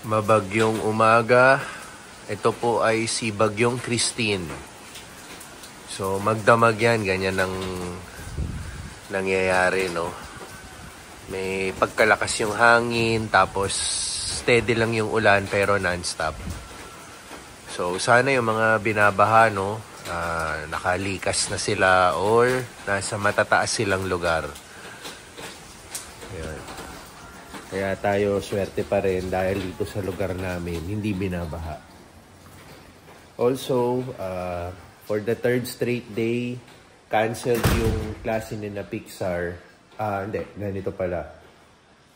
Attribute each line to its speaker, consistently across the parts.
Speaker 1: Mabagyong umaga. Ito po ay si Bagyong Christine. So magdamag yan, ganyan ang nangyayari, no? May pagkalakas yung hangin, tapos steady lang yung ulan pero non-stop. So sana yung mga binabaha, no, nakalikas na sila or nasa matataas silang lugar. Ayan. Kaya tayo swerte pa rin dahil dito sa lugar namin hindi binabaha. Also, for the third straight day, canceled yung klase ni na Pixar. Hindi, ganito pala.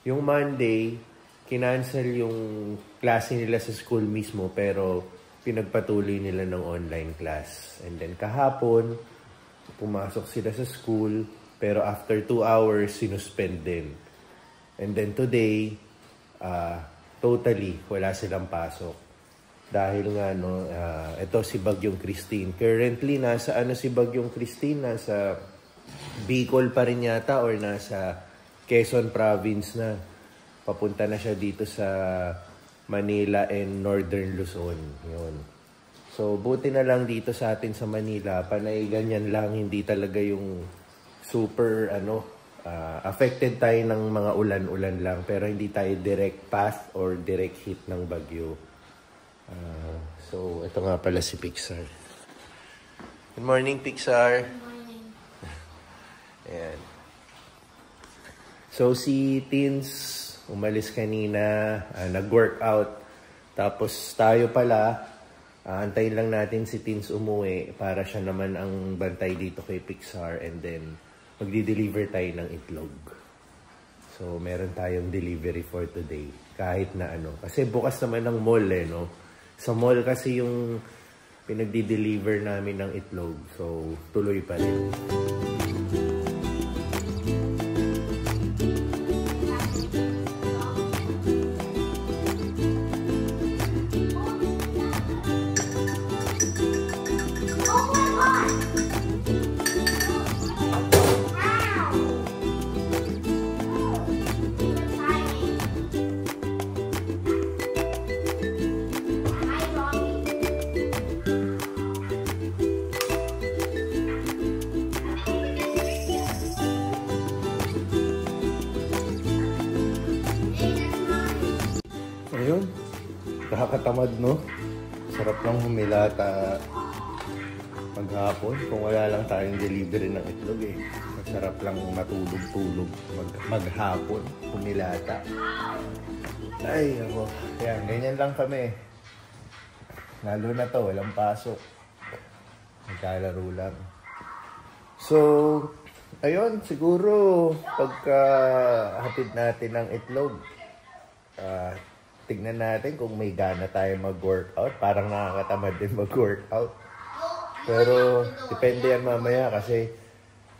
Speaker 1: Yung Monday, kinancel yung klase nila sa school mismo pero pinagpatuloy nila ng online class. And then kahapon, pumasok sila sa school pero after 2 hours, sinuspend din. And then today, totally wala silang pasok. Dahil nga, no, ito si Bagyong Christine. Currently, nasa si Bagyong Christine? Nasa Bicol pa rin yata or nasa Quezon Province na. Papunta na siya dito sa Manila and Northern Luzon. Yun. So, buti na lang dito sa atin sa Manila, panay ganyan lang, hindi talaga yung super, affected tayo ng mga ulan-ulan lang, pero hindi tayo direct path or direct hit ng bagyo. So, ito nga pala si Pixar. Good morning, Pixar.
Speaker 2: Good morning.
Speaker 1: Ayan. So, si Teens, umalis kanina, nag-workout. Tapos tayo pala, antayin lang natin si Teens umuwi para siya naman ang bantay dito kay Pixar and then magdi-deliver tayo ng itlog. So, meron tayong delivery for today. Kahit na Kasi bukas naman ng mall no? Sa mall kasi yung pinagdi-deliver namin ng itlog. So, tuloy pa rin. Ayun, nakakatamad, no? Sarap lang humilata maghapon kung wala lang tayong delivery ng itlog eh. Masarap lang matulog-tulog maghapon, humilata. Ay, ako. Yan, ganyan lang kami. Lalo na to, walang pasok. Nagkalaro lang. So, ayun, siguro pagka hatid natin ng itlog, tignan natin kung may gana tayo mag-workout. Parang nakakatamad din mag-workout. Pero, depende yan mamaya kasi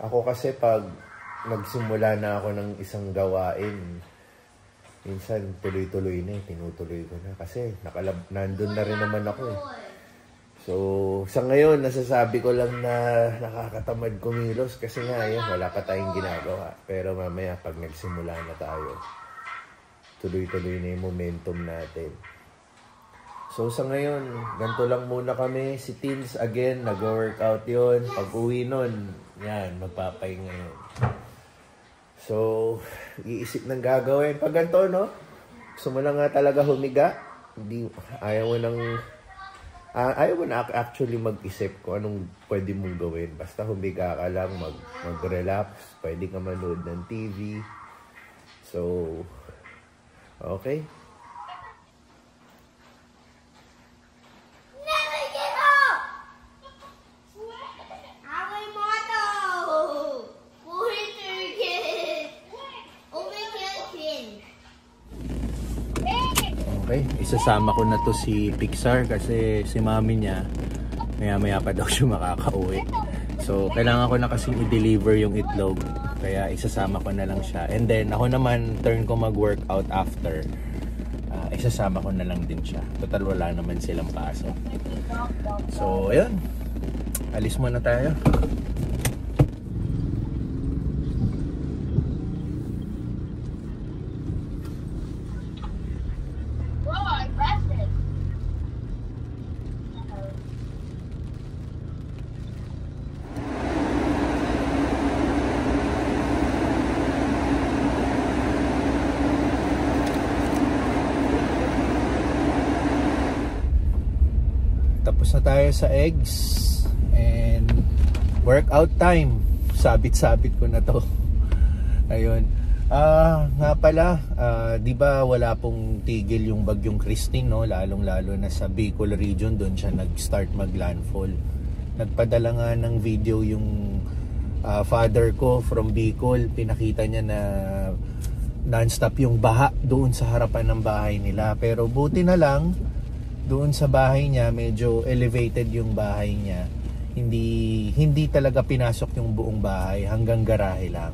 Speaker 1: ako kasi pag nagsimula na ako ng isang gawain, minsan tuloy-tuloy na tinutuloy ko na. Kasi nandun na rin naman ako eh. So, sa ngayon, nasasabi ko lang na nakakatamad kumilos kasi nga yun, wala pa tayong ginagawa. Pero mamaya pag nagsimula na tayo, tuloy-tuloy na yung momentum natin. So, sa ngayon, ganito lang muna kami. Si Teens, again, nag-workout yun. Pag uwi nun, yan, magpapahinga yun. So, iisip ng gagawin. Pag ganito, no? Gusto mo lang nga talaga humiga. Ayaw mo na actually mag-isip kung anong pwede mong gawin. Basta humiga ka lang, mag-relax. Pwede ka manood ng TV. So, okay.
Speaker 2: Never give up! Our motto!
Speaker 1: Okay, isasama ko na to si Pixar kasi si mami niya maya-maya pa daw siya makakauwi. So, kailangan ko na kasing i-deliver yung itlog. Kaya isasama ko na lang siya. And then, ako naman, turn ko mag-workout after. Isasama ko na lang din siya. Total, wala naman silang pasok. So, ayun. Alis muna tayo. Tapos na tayo sa eggs. And workout time. Sabit-sabit ko na to. Ayun. Nga pala, di ba wala pong tigil yung bagyong Christine, no? Lalong-lalo na sa Bicol region, doon siya nag-start mag-landfall. Nagpadala nga ng video yung father ko from Bicol. Pinakita niya na non-stop yung baha doon sa harapan ng bahay nila. Pero buti na lang, doon sa bahay niya, medyo elevated yung bahay niya. Hindi talaga pinasok yung buong bahay, hanggang garahe lang.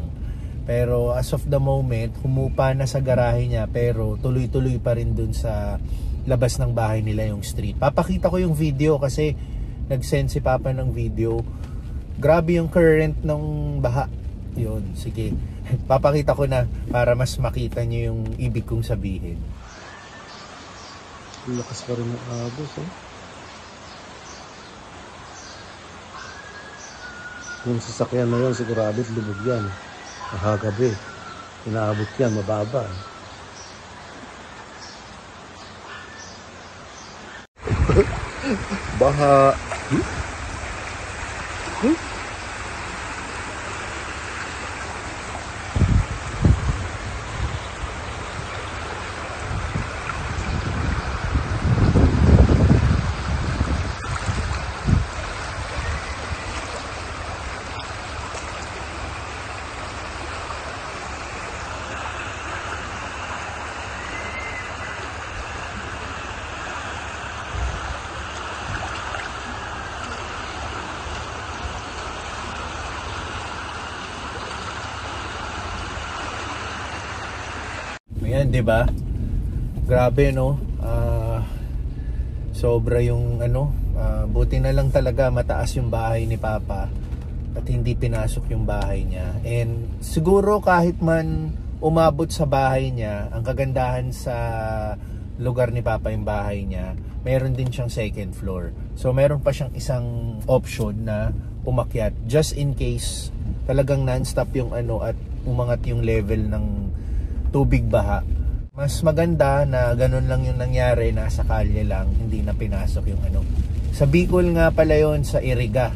Speaker 1: Pero as of the moment, humupa na sa garahe niya, pero tuloy-tuloy pa rin dun sa labas ng bahay nila yung street. Papakita ko yung video kasi nag-send si Papa ng video. Grabe yung current ng baha. Yun, sige. Papakita ko na para mas makita niyo yung ibig kong sabihin.
Speaker 3: Lakas pa rin ng agos, eh. Yung sasakyan na yun, sigurado lubog yan. Nakagabi. Inaabot yan, mababa. Baha.
Speaker 1: Ayan, 'di ba? Grabe, no? Sobra yung buti na lang talaga mataas yung bahay ni Papa at hindi pinasok yung bahay niya. And siguro kahit man umabot sa bahay niya, ang kagandahan sa lugar ni Papa yung bahay niya, meron din siyang second floor. So meron pa siyang isang option na umakyat just in case talagang non-stop yung at umangat yung level ng tubig baha. Mas maganda na ganun lang yung nangyari, nasa kalye lang, hindi na pinasok yung Sa Bicol nga pala yon, sa Iriga,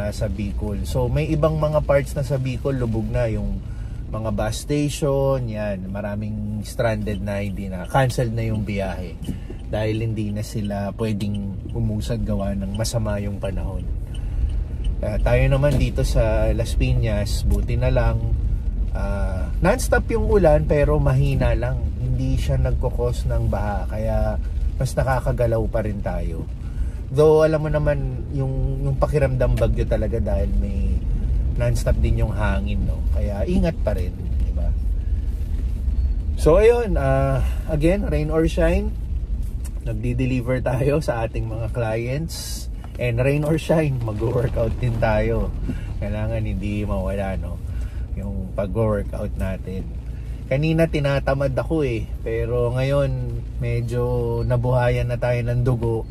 Speaker 1: sa Bicol. So may ibang mga parts na sa Bicol lubog na, yung mga bus station, yan, maraming stranded na, hindi na, canceled na yung biyahe dahil hindi na sila pwedeng umusad gawa ng masama yung panahon. Tayo naman dito sa Las Piñas, buti na lang non-stop yung ulan pero mahina lang, hindi siya nagkukos ng baha, kaya mas nakakagalaw pa rin tayo. Though alam mo naman yung pakiramdam bagyo talaga dahil may non-stop din yung hangin, no? Kaya ingat pa rin, di ba? So ayun, again, rain or shine, nagdi-deliver tayo sa ating mga clients, and rain or shine, mag-workout din tayo. Kailangan hindi mawala, no, yung pag-workout natin. Kanina tinatamad ako pero ngayon medyo nabuhayan na tayo ng dugo,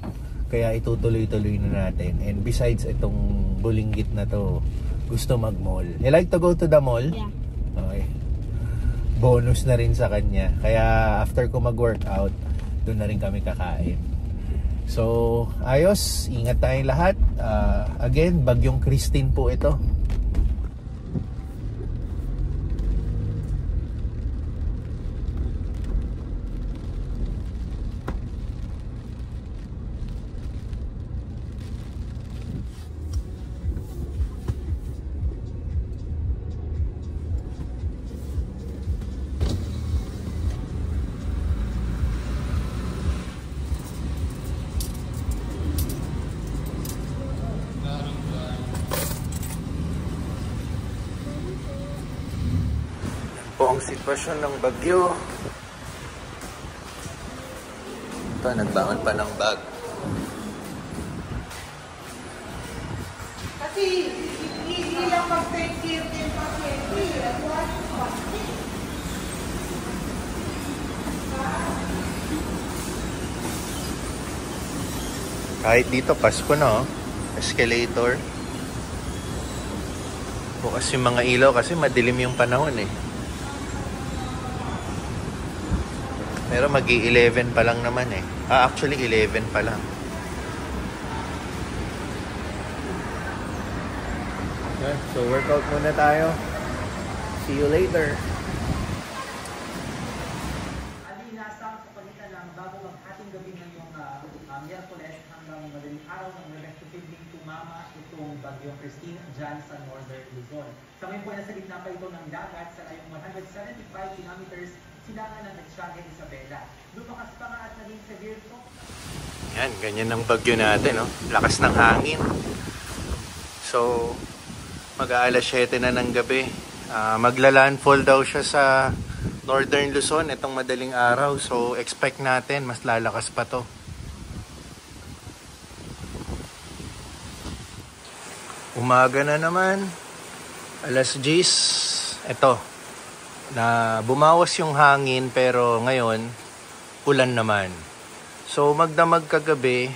Speaker 1: kaya itutuloy-tuloy na natin. And besides itong bulinggit na to, gusto mag-mall. You like to go to the mall?
Speaker 2: Yeah.
Speaker 1: Okay. Bonus na rin sa kanya. Kaya after ko mag-workout, doon na rin kami kakain. So, ayos. Ingat tayong lahat. Again, bagyong Christine po ito. Po ang sitwasyon ng bagyo. Ito, nagbangon pa ng bag.
Speaker 2: Kasi hindi lang mag-take care din pasyente.
Speaker 1: Kahit dito, Pasko na, escalator. Bukas yung mga ilaw kasi madilim yung panahon Pero mag-i-11 pa lang naman Actually 11 pa lang. So workout muna tayo. See you later.
Speaker 4: Nasa pagkita lang bago mag-ating gabi ngayong Miyerkules hanggang madaling araw ng Webes posibleng tumama itong bagyong Christine dyan sa Northern Luzon. Sa ngayon po nasa gitna pa ito ng dagat sa layong 175 kilometers silangan ng Nagsiaga, Isabela. Lumakas pa nga at naging severe to.
Speaker 1: Yan, ganyan ang bagyo natin, no? Lakas ng hangin. So, mag-aalas 7 na ng gabi. Magla-landfall daw siya sa Northern Luzon itong madaling araw. So, expect natin mas lalakas pa to. Umaga na naman. Alas 10. Ito. Na bumawas yung hangin pero ngayon ulan naman. So, magdamag kagabi,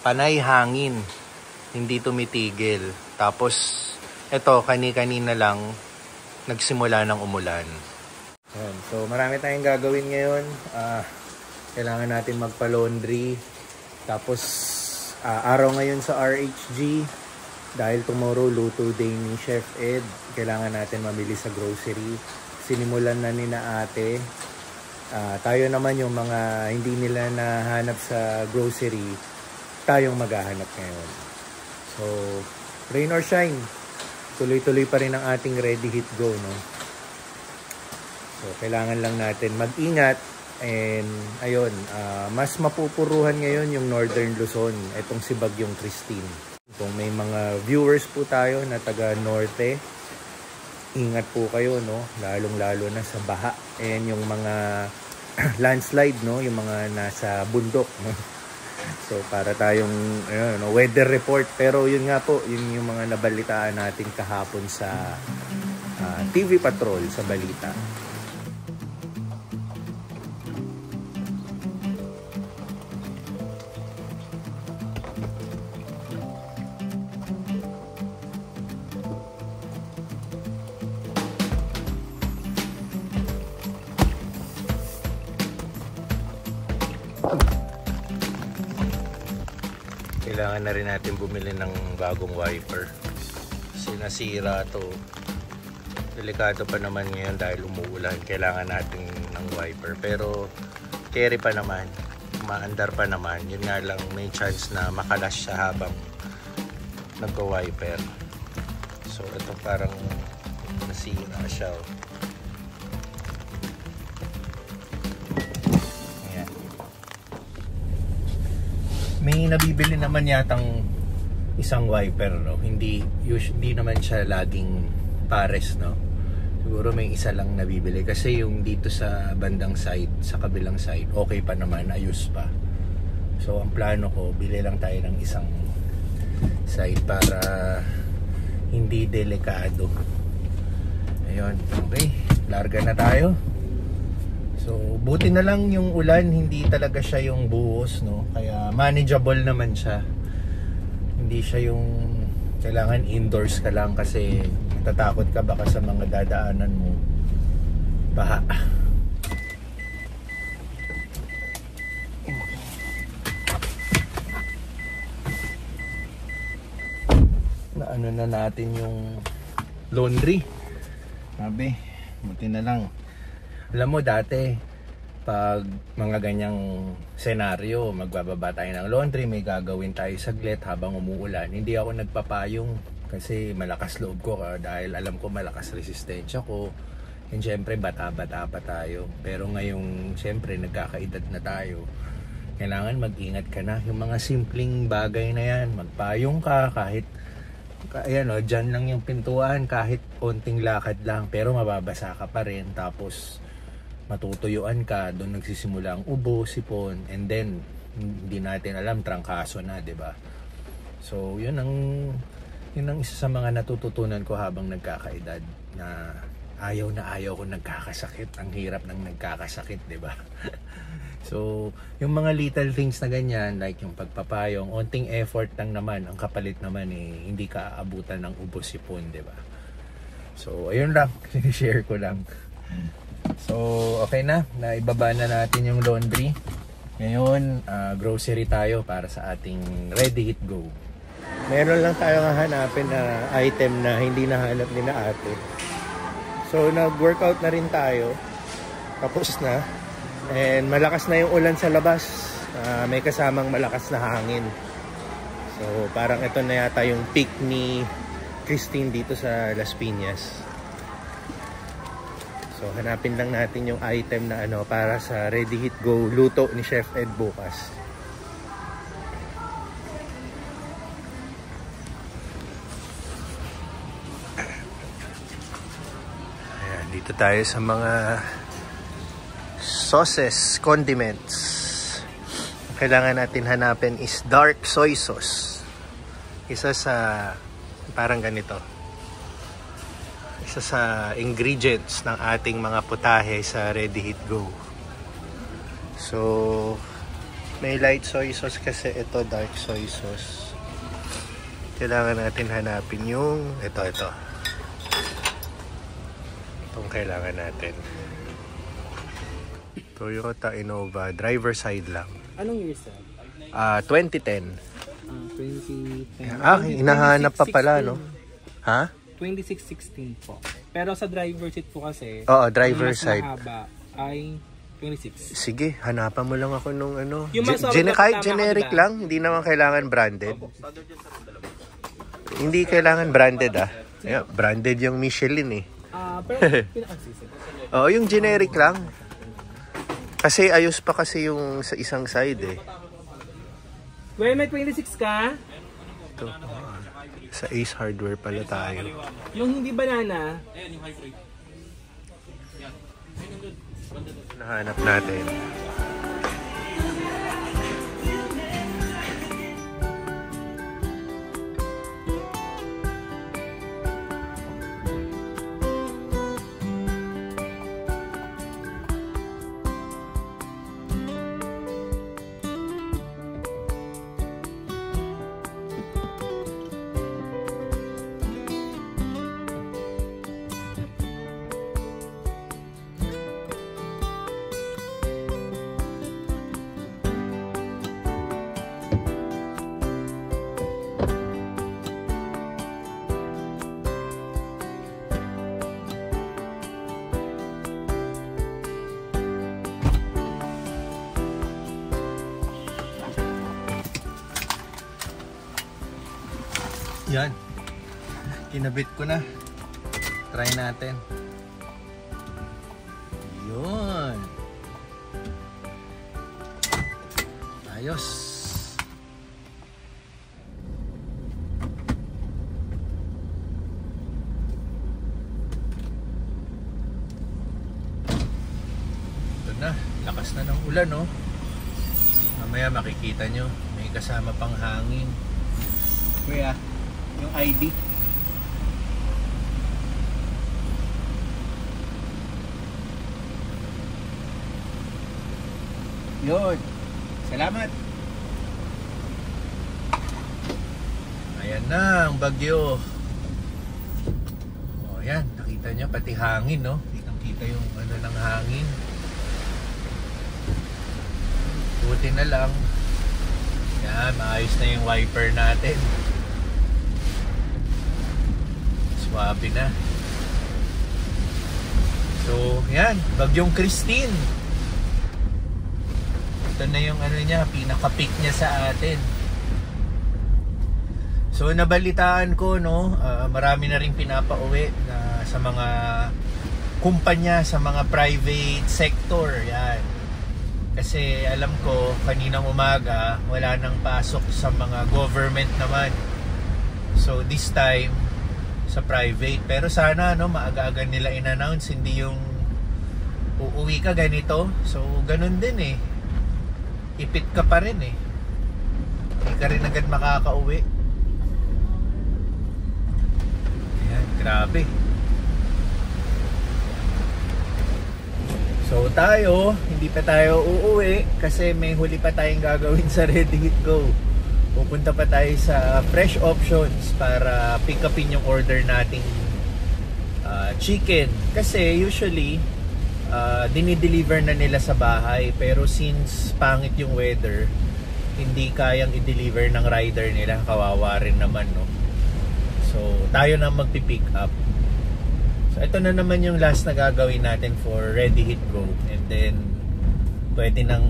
Speaker 1: panay hangin. Hindi tumitigil. Tapos, ito, kani-kanina lang nagsimula ng umulan. Ayan. So, marami tayong gagawin ngayon. Kailangan natin magpa-laundry. Tapos, araw ngayon sa RHG. Dahil tomorrow, luto day ni Chef Ed. Kailangan natin mamili sa grocery. Sinimulan na ni na ate. Tayo naman yung mga hindi nila nahanap sa grocery, tayong maghahanap ngayon. So, rain or shine, tuloy-tuloy pa rin ang ating ready hit go, no? So, kailangan lang natin mag-ingat. And, ayun, mas mapupuruhan ngayon yung Northern Luzon. Itong si Bagyong Christine. Kung may mga viewers po tayo na taga Norte, ingat po kayo, no? Lalong-lalo na sa baha. And yung mga landslide, no? Yung mga nasa bundok, no? So, para tayong weather report. Pero yun nga po, yun yung mga nabalitaan natin kahapon sa TV Patrol sa balita. Kailangan na rin natin bumili ng bagong wiper. Kasi nasira to. Delikado pa naman ngayon dahil umuulan. Kailangan natin ng wiper. Pero carry pa naman. Maandar pa naman. Yun nga lang may chance na makalas siya habang nagka-wiper. So ito parang nasira siya. May nabibili naman yatang isang wiper, no? Hindi naman siya laging pares, no? Siguro may isa lang nabibili kasi yung dito sa bandang side, sa kabilang side, okay pa naman, ayos pa. So ang plano ko, bili lang tayo ng isang side para hindi delikado. Ayun, okay. Larga na tayo. So, buti na lang yung ulan, hindi talaga siya yung buhos, no? Kaya manageable naman siya. Hindi siya yung kailangan indoors ka lang kasi natatakot ka baka sa mga dadaanan mo. Baha. Naano na natin yung laundry. Sabi, buti na lang. Alam mo dati, pag mga ganyang senaryo, magbababa tayo ng laundry, may gagawin tayo saglit habang umuulan. Hindi ako nagpapayong kasi malakas loob ko dahil alam ko malakas resistensya ko. And syempre, bata-bata pa tayo. Pero ngayong, syempre, nagkakaedad na tayo. Kailangan mag-ingat ka na. Yung mga simpleng bagay na yan, magpayong ka kahit ayan, dyan lang yung pintuan, kahit konting lakad lang. Pero mababasa ka pa rin. Tapos, matutuyuan ka, doon nagsisimula ang ubo, sipon, and then hindi natin alam, trangkaso na, 'di ba? So, yun ang isa sa mga natututunan ko habang nagkakaedad na ayaw ko nagkakasakit. Ang hirap ng nagkakasakit, 'di ba? So, yung mga little things na ganyan, like yung pagpapayong, onting effort lang naman, ang kapalit naman hindi ka aabutan ng ubo, sipon, 'di ba? So, ayun lang, share ko lang. So, okay na. Naibaba na natin yung laundry. Ngayon, grocery tayo para sa ating ready hit go. meron lang tayong hahanapin na item na hindi nahanap ni na ate. So nag-workout na rin tayo. Tapos na. And malakas na yung ulan sa labas. May kasamang malakas na hangin. So parang ito na yata yung peak ni Christine dito sa Las Piñas. So hanapin lang natin yung item na para sa Ready Heat Go luto ni Chef Ed bukas. Ayan, dito tayo sa mga sauces, condiments. Kailangan natin hanapin is dark soy sauce. Isa sa parang ganito. Isa sa ingredients ng ating mga putahe sa Ready Heat Go. So, may light soy sauce kasi ito dark soy sauce. Kailangan natin hanapin yung ito. Itong kailangan natin. Toyota Innova, driver side lang.
Speaker 5: Anong year sir?
Speaker 1: 2010.
Speaker 5: 2010.
Speaker 1: Hinahanap pa pala, no? Ha?
Speaker 5: 2616 po. Pero sa driver seat po kasi,
Speaker 1: Oo, driver
Speaker 5: mas
Speaker 1: side.
Speaker 5: mahaba ay 26.
Speaker 1: Sige, hanapan mo lang ako nung
Speaker 5: Yung masarap
Speaker 1: kahit
Speaker 5: na
Speaker 1: generic
Speaker 5: tama ka,
Speaker 1: lang, hindi naman kailangan branded. Hindi kailangan branded Ayan, branded yung Michelin eh.
Speaker 5: Pero pinakasisi.
Speaker 1: Oo, yung generic lang. Kasi ayos pa kasi yung sa isang side eh.
Speaker 5: Well, may 26 ka?
Speaker 1: Ito. Sa Ace Hardware pala tayo.
Speaker 5: Yung hindi banana,
Speaker 1: Nahanap natin. Yan. Kinabit ko na. Try natin. Yun. Ayos. Ito na. Lakas na ng ulan, no? Mamaya makikita nyo. May kasama pang hangin. Kuya, yung ID. Yun. Salamat. Ayan na ang bagyo. O yan, nakita nyo pati hangin, no? Kitang-kita yung ng hangin. Buti na lang. Yan, maayos na yung wiper natin. Swabe na. So, yan. Bagyong Christine. Ito na yung niya, pinaka-peak niya sa atin. So, nabalitaan ko, no, marami na rin pinapauwi na sa mga kumpanya, sa mga private sector. Yan. Kasi alam ko, kaninang umaga, wala nang pasok sa mga government naman. So, this time, sa private. Pero sana maaga-aga nila in-announce, hindi yung uuwi ka ganito. So ganun din eh. Ipit ka pa rin eh. Hindi ka rin agad makakauwi. Ayan, grabe. So tayo, hindi pa tayo uuwi kasi may huli pa tayong gagawin sa Ready Heat Go. Pupunta pa tayo sa Fresh Options para pick upin yung order nating chicken. Kasi usually, dinideliver na nila sa bahay. Pero since pangit yung weather, hindi kayang i-deliver ng rider nila, kawawa rin naman, no? So tayo na magpi-pick up. So ito na naman yung last na gagawin natin for Ready Hit Go, and then pwede nang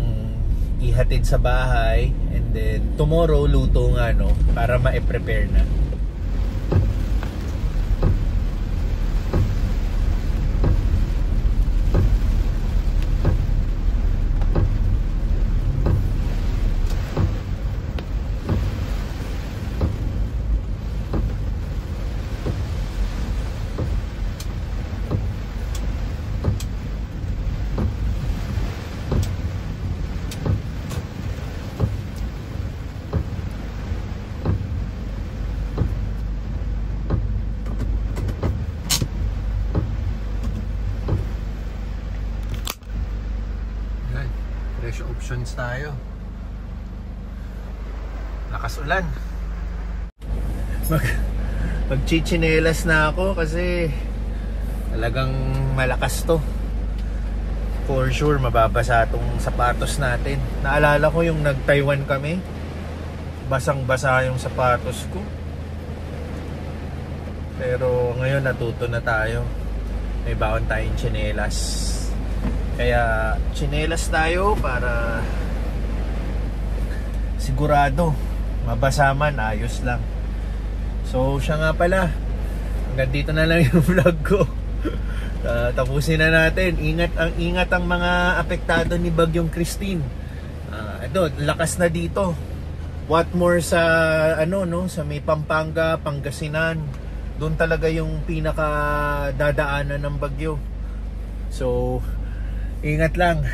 Speaker 1: ihatid sa bahay, and then tomorrow luto nga, no, para ma-prepare na. Fresh options tayo. Lakas ulan. Magchichinelas na ako kasi talagang malakas to. For sure mababasa itong sapatos natin. Naalala ko yung nag-Taiwan kami, basang-basa yung sapatos ko. Pero ngayon natuto na tayo. May baon tayong chinelas. Kaya chinelas tayo para sigurado mabasa man, ayos lang. So siya nga pala, hanggang dito na lang yung vlog ko. Tapusin na natin. Ingat ang mga apektado ni Bagyong Christine. Ito, lakas na dito. What more sa sa may Pampanga, Pangasinan. Doon talaga yung pinaka dadaanan ng bagyo. So ingat lang.